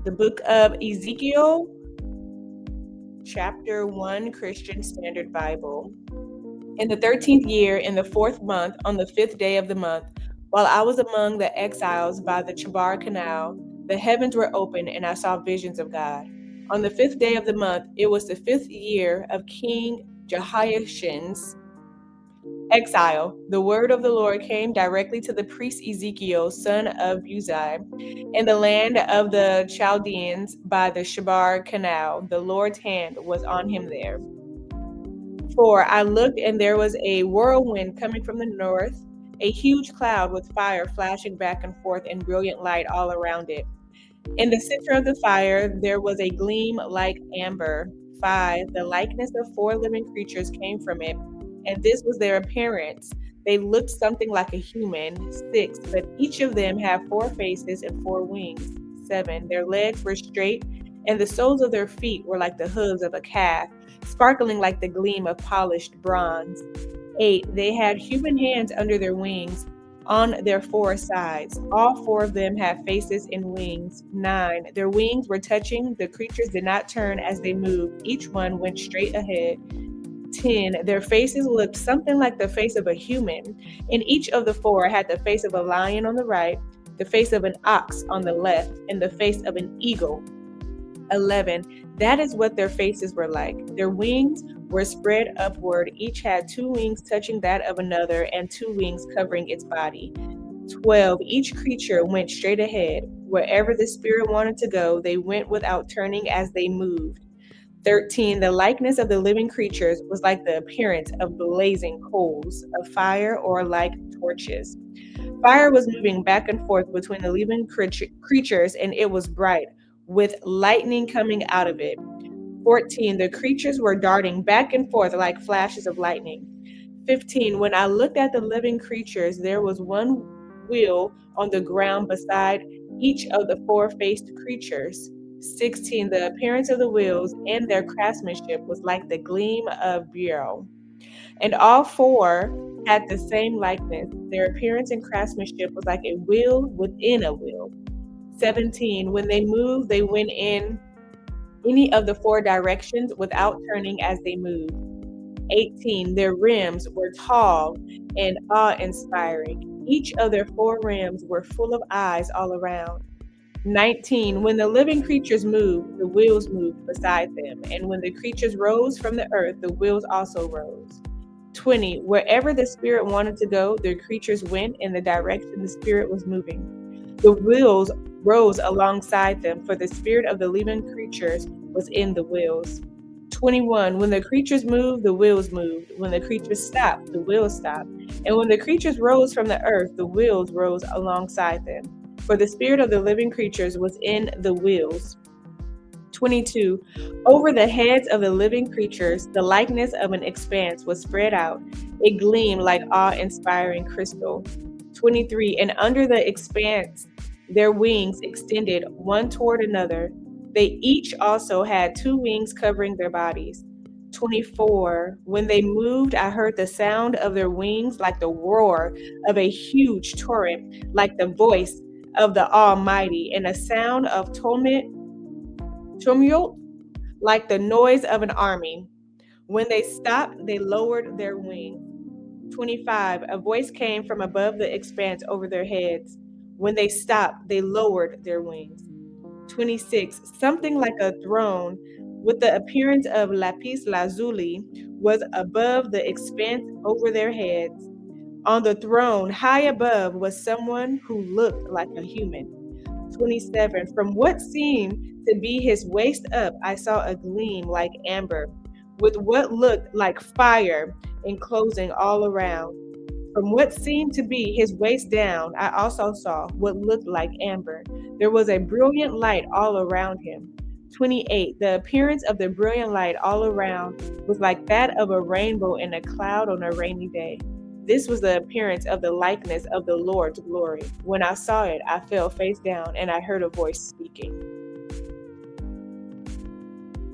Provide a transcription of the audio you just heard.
The book of Ezekiel, chapter 1, Christian Standard Bible. In the 13th year, in the 4th month, on the 5th day of the month, while I was among the exiles by the Chabar Canal, the heavens were open, and I saw visions of God. On the 5th day of the month, it was the 5th year of King Jehoiachin's exile. The word of the Lord came directly to the priest Ezekiel, son of Uzziah, in the land of the Chaldeans by the Shabar Canal. The Lord's hand was on him there. For I looked, and there was a whirlwind coming from the north, a huge cloud with fire flashing back and forth and brilliant light all around it. In the center of the fire, there was a gleam like amber. 5. The likeness of 4 living creatures came from it, and this was their appearance. They looked something like a human. 6. But each of them had 4 faces and 4 wings. 7. Their legs were straight, and the soles of their feet were like the hooves of a calf, sparkling like the gleam of polished bronze. 8. They had human hands under their wings on their 4 sides. All 4 of them had faces and wings. 9. Their wings were touching. The creatures did not turn as they moved. Each one went straight ahead. 10. Their faces looked something like the face of a human, and each of the 4 had the face of a lion on the right, the face of an ox on the left, and the face of an eagle. 11. That is what their faces were like. Their wings were spread upward. Each had 2 wings touching that of another, and 2 wings covering its body. 12. Each creature went straight ahead. Wherever the Spirit wanted to go, they went without turning as they moved. 13. The likeness of the living creatures was like the appearance of blazing coals of fire or like torches. Fire was moving back and forth between the living creatures, and it was bright, with lightning coming out of it. 14. The creatures were darting back and forth like flashes of lightning. 15. When I looked at the living creatures, there was one wheel on the ground beside each of the 4-faced creatures. 16. The appearance of the wheels and their craftsmanship was like the gleam of beryl. And all 4 had the same likeness. Their appearance and craftsmanship was like a wheel within a wheel. 17. When they moved, they went in any of the 4 directions without turning as they moved. 18. Their rims were tall and awe-inspiring. Each of their 4 rims were full of eyes all around. 19. When the living creatures moved, the wheels moved beside them, and when the creatures rose from the earth, the wheels also rose. 20. Wherever the Spirit wanted to go, the creatures went in the direction the Spirit was moving. The wheels rose alongside them, for the spirit of the living creatures was in the wheels. 21. When the creatures moved, the wheels moved. When the creatures stopped, the wheels stopped. And when the creatures rose from the earth, the wheels rose alongside them, for the spirit of the living creatures was in the wheels. 22. Over the heads of the living creatures, the likeness of an expanse was spread out. It gleamed like awe-inspiring crystal. 23. And under the expanse, their wings extended one toward another. They each also had 2 wings covering their bodies. 24. When they moved, I heard the sound of their wings like the roar of a huge torrent, like the voice of the Almighty, and a sound of tumult, like the noise of an army. When they stopped, they lowered their wings. 25. A voice came from above the expanse over their heads. When they stopped, they lowered their wings. 26. Something like a throne with the appearance of lapis lazuli was above the expanse over their heads. On the throne, high above, was someone who looked like a human. 27. From what seemed to be his waist up, I saw a gleam like amber, with what looked like fire enclosing all around. From what seemed to be his waist down, I also saw what looked like amber. There was a brilliant light all around him. 28. The appearance of the brilliant light all around was like that of a rainbow in a cloud on a rainy day. This was the appearance of the likeness of the Lord's glory. When I saw it, I fell face down, and I heard a voice speaking.